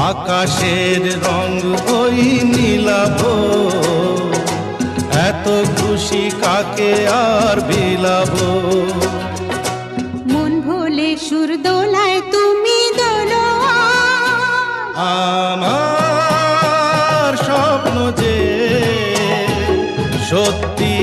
আকাশের রং ওই নীলাভ, এত খুশি কাকে আর বিলাব। মন ভোলে সুর দোলায় তুমি দোলো, আমার স্বপ্ন যে সত্যি